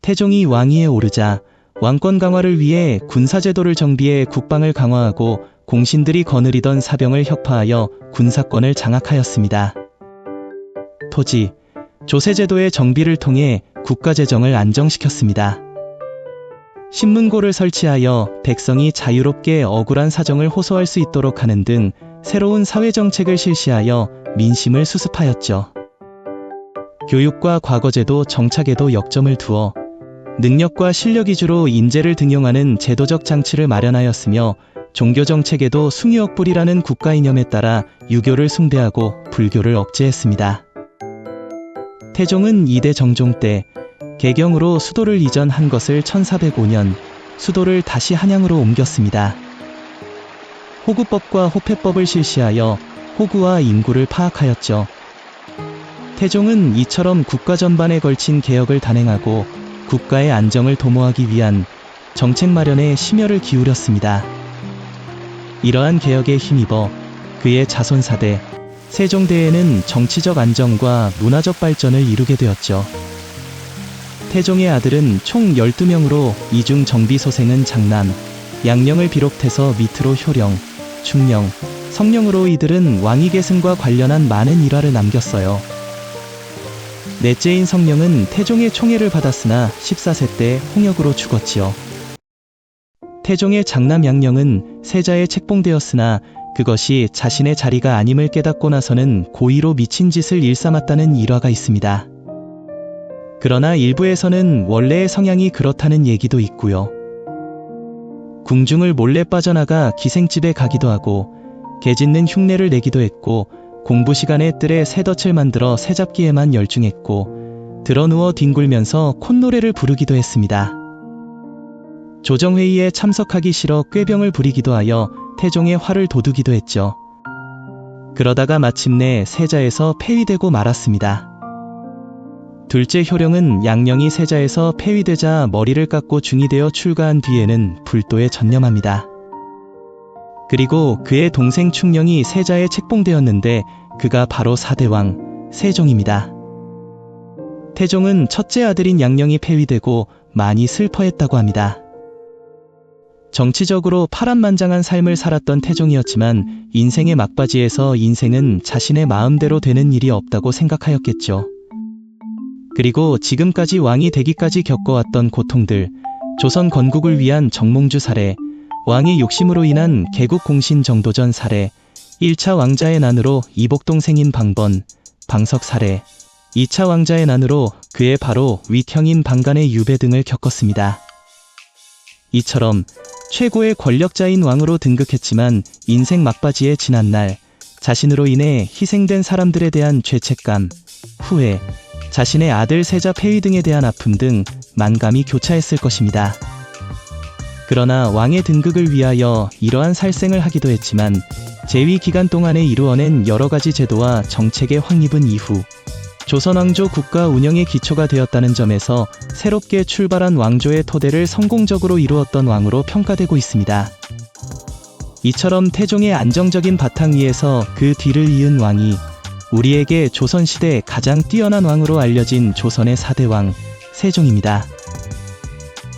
태종이 왕위에 오르자 왕권 강화를 위해 군사제도를 정비해 국방을 강화하고 공신들이 거느리던 사병을 혁파하여 군사권을 장악하였습니다. 토지, 조세제도의 정비를 통해 국가재정을 안정시켰습니다. 신문고를 설치하여 백성이 자유롭게 억울한 사정을 호소할 수 있도록 하는 등 새로운 사회정책을 실시하여 민심을 수습하였죠. 교육과 과거제도 정착에도 역점을 두어 능력과 실력 위주로 인재를 등용하는 제도적 장치를 마련하였으며 종교정책에도 숭유억불이라는 국가이념에 따라 유교를 숭배하고 불교를 억제했습니다. 태종은 이대 정종 때 개경으로 수도를 이전한 것을 1405년 수도를 다시 한양으로 옮겼습니다. 호구법과 호패법을 실시하여 호구와 인구를 파악하였죠. 태종은 이처럼 국가 전반에 걸친 개혁을 단행하고 국가의 안정을 도모하기 위한 정책 마련에 심혈을 기울였습니다. 이러한 개혁에 힘입어 그의 자손사대 세종대에는 정치적 안정과 문화적 발전을 이루게 되었죠. 태종의 아들은 총 12명으로 이중 정비소생은 장남, 양령을 비롯해서 밑으로 효령, 충령, 성령으로 이들은 왕위 계승과 관련한 많은 일화를 남겼어요. 넷째인 성령은 태종의 총애를 받았으나 14세 때 홍역으로 죽었지요. 태종의 장남 양령은 세자에 책봉되었으나 그것이 자신의 자리가 아님을 깨닫고 나서는 고의로 미친 짓을 일삼았다는 일화가 있습니다. 그러나 일부에서는 원래의 성향이 그렇다는 얘기도 있고요. 궁중을 몰래 빠져나가 기생집에 가기도 하고 개 짖는 흉내를 내기도 했고 공부 시간에 뜰에 새덫을 만들어 새잡기에만 열중했고 드러누워 뒹굴면서 콧노래를 부르기도 했습니다. 조정회의에 참석하기 싫어 꾀병을 부리기도 하여 태종의 화를 돋우기도 했죠. 그러다가 마침내 세자에서 폐위되고 말았습니다. 둘째 효령은 양령이 세자에서 폐위되자 머리를 깎고 중이 되어 출가한 뒤에는 불도에 전념합니다. 그리고 그의 동생 충령이 세자에 책봉되었는데 그가 바로 4대왕 세종입니다. 태종은 첫째 아들인 양령이 폐위되고 많이 슬퍼했다고 합니다. 정치적으로 파란만장한 삶을 살았던 태종이었지만 인생의 막바지에서 인생은 자신의 마음대로 되는 일이 없다고 생각하였겠죠. 그리고 지금까지 왕이 되기까지 겪어왔던 고통들, 조선 건국을 위한 정몽주 사례, 왕의 욕심으로 인한 개국 공신 정도전 사례, 1차 왕자의 난으로 이복동 생인 방번, 방석 사례, 2차 왕자의 난으로 그의 바로 윗형인 방간의 유배 등을 겪었습니다. 이처럼 최고의 권력자인 왕으로 등극했지만 인생 막바지에 지난 날 자신으로 인해 희생된 사람들에 대한 죄책감, 후회, 자신의 아들 세자 폐위 등에 대한 아픔 등 만감이 교차했을 것입니다. 그러나 왕의 등극을 위하여 이러한 살생을 하기도 했지만 재위 기간 동안에 이루어낸 여러가지 제도와 정책의 확립은 이후 조선왕조 국가 운영의 기초가 되었다는 점에서 새롭게 출발한 왕조의 토대를 성공적으로 이루었던 왕으로 평가되고 있습니다. 이처럼 태종의 안정적인 바탕 위에서 그 뒤를 이은 왕이 우리에게 조선시대 가장 뛰어난 왕으로 알려진 조선의 4대왕 세종입니다.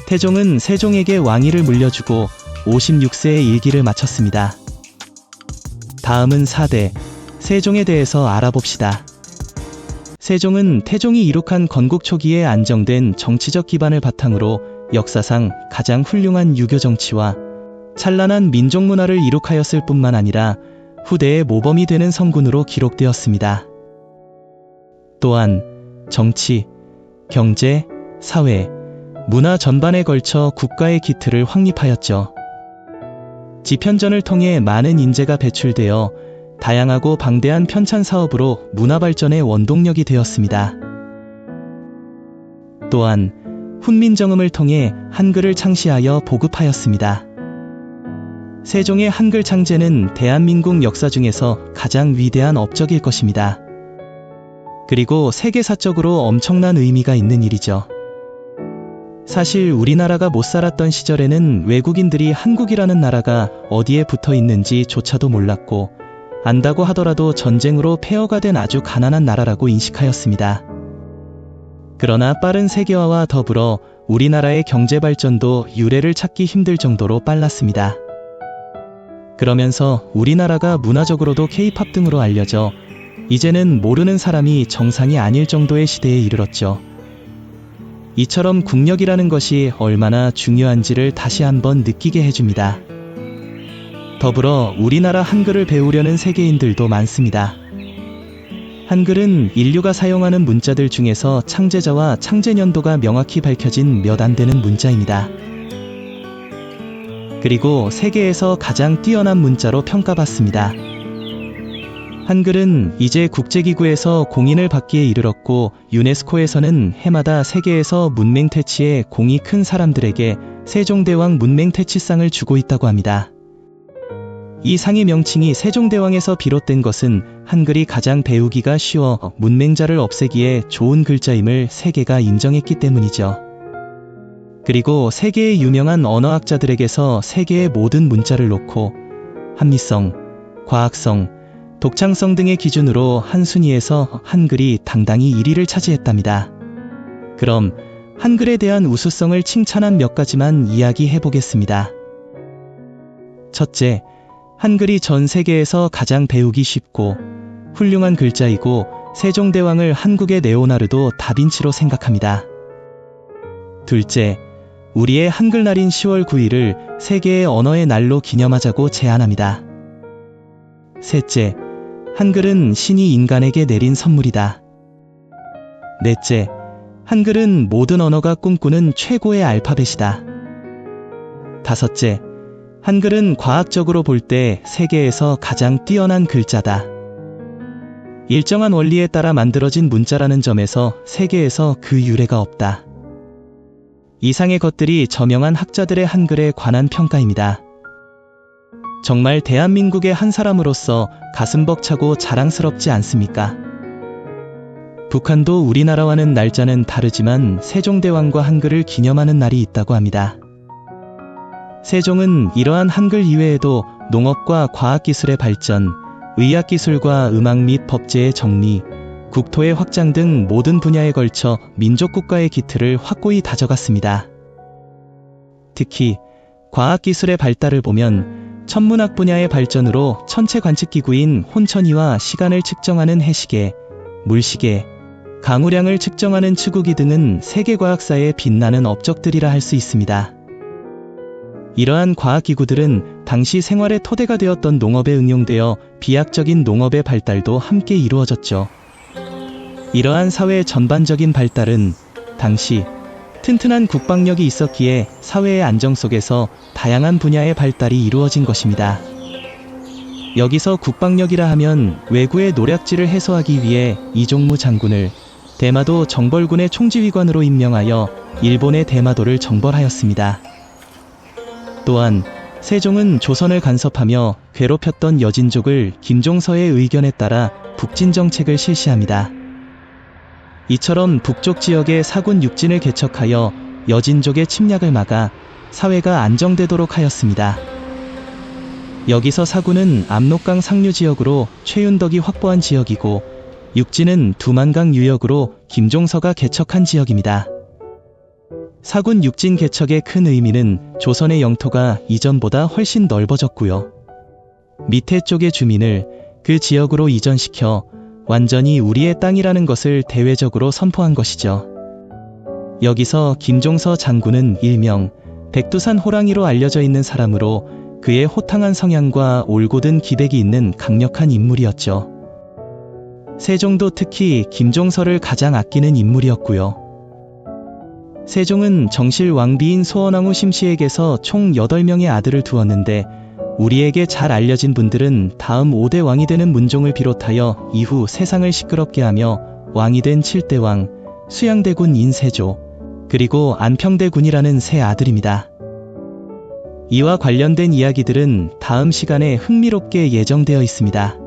태종은 세종에게 왕위를 물려주고 56세의 일기를 마쳤습니다. 다음은 4대 세종에 대해서 알아봅시다. 세종은 태종이 이룩한 건국 초기에 안정된 정치적 기반을 바탕으로 역사상 가장 훌륭한 유교 정치와 찬란한 민족 문화를 이룩하였을 뿐만 아니라 후대의 모범이 되는 성군으로 기록되었습니다. 또한 정치, 경제, 사회, 문화 전반에 걸쳐 국가의 기틀을 확립하였죠. 집현전을 통해 많은 인재가 배출되어 다양하고 방대한 편찬 사업으로 문화 발전의 원동력이 되었습니다. 또한 훈민정음을 통해 한글을 창시하여 보급하였습니다. 세종의 한글 창제는 대한민국 역사 중에서 가장 위대한 업적일 것입니다. 그리고 세계사적으로 엄청난 의미가 있는 일이죠. 사실 우리나라가 못 살았던 시절에는 외국인들이 한국이라는 나라가 어디에 붙어 있는지조차도 몰랐고 안다고 하더라도 전쟁으로 폐허가 된 아주 가난한 나라라고 인식하였습니다. 그러나 빠른 세계화와 더불어 우리나라의 경제 발전도 유례를 찾기 힘들 정도로 빨랐습니다. 그러면서 우리나라가 문화적으로도 K-팝 등으로 알려져 이제는 모르는 사람이 정상이 아닐 정도의 시대에 이르렀죠. 이처럼 국력이라는 것이 얼마나 중요한지를 다시 한번 느끼게 해줍니다. 더불어 우리나라 한글을 배우려는 세계인들도 많습니다. 한글은 인류가 사용하는 문자들 중에서 창제자와 창제년도가 명확히 밝혀진 몇 안 되는 문자입니다. 그리고 세계에서 가장 뛰어난 문자로 평가받습니다. 한글은 이제 국제기구에서 공인을 받기에 이르렀고 유네스코에서는 해마다 세계에서 문맹태치에 공이 큰 사람들에게 세종대왕 문맹태치상을 주고 있다고 합니다. 이 상의 명칭이 세종대왕에서 비롯된 것은 한글이 가장 배우기가 쉬워 문맹자를 없애기에 좋은 글자임을 세계가 인정했기 때문이죠. 그리고 세계의 유명한 언어학자들에게서 세계의 모든 문자를 놓고 합리성, 과학성, 독창성 등의 기준으로 한 순위에서 한글이 당당히 1위를 차지했답니다. 그럼 한글에 대한 우수성을 칭찬한 몇 가지만 이야기해 보겠습니다. 첫째, 한글이 전 세계에서 가장 배우기 쉽고 훌륭한 글자이고 세종대왕을 한국의 레오나르도 다빈치로 생각합니다. 둘째, 우리의 한글날인 10월 9일을 세계의 언어의 날로 기념하자고 제안합니다. 셋째, 한글은 신이 인간에게 내린 선물이다. 넷째, 한글은 모든 언어가 꿈꾸는 최고의 알파벳이다. 다섯째, 한글은 과학적으로 볼 때 세계에서 가장 뛰어난 글자다. 일정한 원리에 따라 만들어진 문자라는 점에서 세계에서 그 유례가 없다. 이상의 것들이 저명한 학자들의 한글에 관한 평가입니다. 정말 대한민국의 한 사람으로서 가슴 벅차고 자랑스럽지 않습니까? 북한도 우리나라와는 날짜는 다르지만 세종대왕과 한글을 기념하는 날이 있다고 합니다. 세종은 이러한 한글 이외에도 농업과 과학기술의 발전, 의학기술과 음악 및 법제의 정리, 국토의 확장 등 모든 분야에 걸쳐 민족국가의 기틀을 확고히 다져갔습니다. 특히 과학기술의 발달을 보면 천문학 분야의 발전으로 천체 관측기구인 혼천이와 시간을 측정하는 해시계, 물시계, 강우량을 측정하는 측우기 등은 세계과학사의 빛나는 업적들이라 할 수 있습니다. 이러한 과학기구들은 당시 생활의 토대가 되었던 농업에 응용되어 비약적인 농업의 발달도 함께 이루어졌죠. 이러한 사회의 전반적인 발달은 당시 튼튼한 국방력이 있었기에 사회의 안정 속에서 다양한 분야의 발달이 이루어진 것입니다. 여기서 국방력이라 하면 왜구의 노략질을 해소하기 위해 이종무 장군을 대마도 정벌군의 총지휘관으로 임명하여 일본의 대마도를 정벌하였습니다. 또한 세종은 조선을 간섭하며 괴롭혔던 여진족을 김종서의 의견에 따라 북진 정책을 실시합니다. 이처럼 북쪽 지역에 사군 육진을 개척하여 여진족의 침략을 막아 사회가 안정되도록 하였습니다. 여기서 사군은 압록강 상류 지역으로 최윤덕이 확보한 지역이고 육진은 두만강 유역으로 김종서가 개척한 지역입니다. 사군 육진 개척의 큰 의미는 조선의 영토가 이전보다 훨씬 넓어졌고요. 밑에 쪽의 주민을 그 지역으로 이전시켜 완전히 우리의 땅이라는 것을 대외적으로 선포한 것이죠. 여기서 김종서 장군은 일명 백두산 호랑이로 알려져 있는 사람으로 그의 호탕한 성향과 올곧은 기백이 있는 강력한 인물이었죠. 세종도 특히 김종서를 가장 아끼는 인물이었고요. 세종은 정실 왕비인 소원왕후 심씨에게서 총 8명의 아들을 두었는데 우리에게 잘 알려진 분들은 다음 5대 왕이 되는 문종을 비롯하여 이후 세상을 시끄럽게 하며 왕이 된 7대 왕, 수양대군 인세조, 그리고 안평대군이라는 세 아들입니다. 이와 관련된 이야기들은 다음 시간에 흥미롭게 예정되어 있습니다.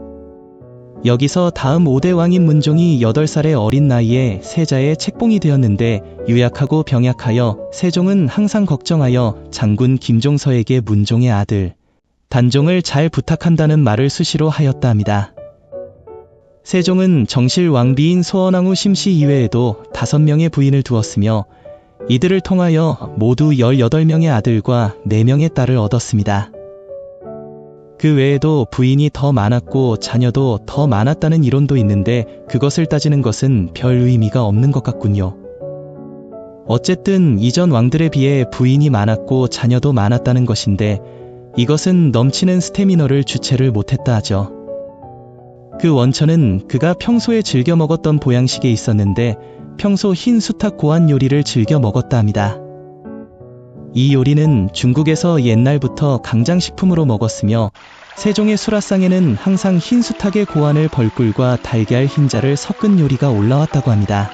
여기서 다음 5대 왕인 문종이 8살의 어린 나이에 세자의 책봉이 되었는데 유약하고 병약하여 세종은 항상 걱정하여 장군 김종서에게 문종의 아들 단종을 잘 부탁한다는 말을 수시로 하였다 합니다. 세종은 정실 왕비인 소원왕후 심씨 이외에도 5명의 부인을 두었으며 이들을 통하여 모두 18명의 아들과 4명의 딸을 얻었습니다. 그 외에도 부인이 더 많았고 자녀도 더 많았다는 이론도 있는데 그것을 따지는 것은 별 의미가 없는 것 같군요. 어쨌든 이전 왕들에 비해 부인이 많았고 자녀도 많았다는 것인데 이것은 넘치는 스태미너를 주체를 못했다 하죠. 그 원천은 그가 평소에 즐겨 먹었던 보양식에 있었는데 평소 흰 수탉 고안 요리를 즐겨 먹었다 합니다. 이 요리는 중국에서 옛날부터 강장식품으로 먹었으며 세종의 수라상에는 항상 흰 수탉의 고안을 벌꿀과 달걀 흰자를 섞은 요리가 올라왔다고 합니다.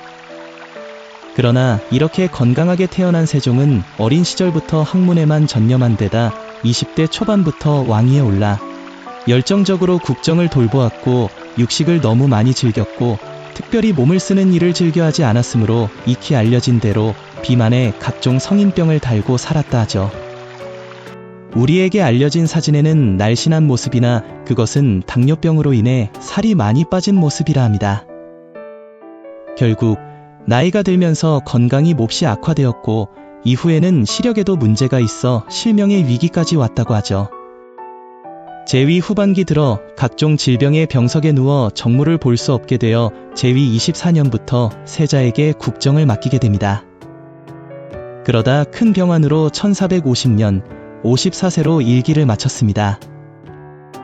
그러나 이렇게 건강하게 태어난 세종은 어린 시절부터 학문에만 전념한 데다 20대 초반부터 왕위에 올라 열정적으로 국정을 돌보았고 육식을 너무 많이 즐겼고 특별히 몸을 쓰는 일을 즐겨하지 않았으므로 익히 알려진 대로 비만에 각종 성인병을 달고 살았다 하죠. 우리에게 알려진 사진에는 날씬한 모습이나 그것은 당뇨병으로 인해 살이 많이 빠진 모습이라 합니다. 결국 나이가 들면서 건강이 몹시 악화되었고 이후에는 시력에도 문제가 있어 실명의 위기까지 왔다고 하죠. 재위 후반기 들어 각종 질병의 병석에 누워 정무를 볼 수 없게 되어 재위 24년부터 세자에게 국정을 맡기게 됩니다. 그러다 큰 병환으로 1450년 54세로 일기를 마쳤습니다.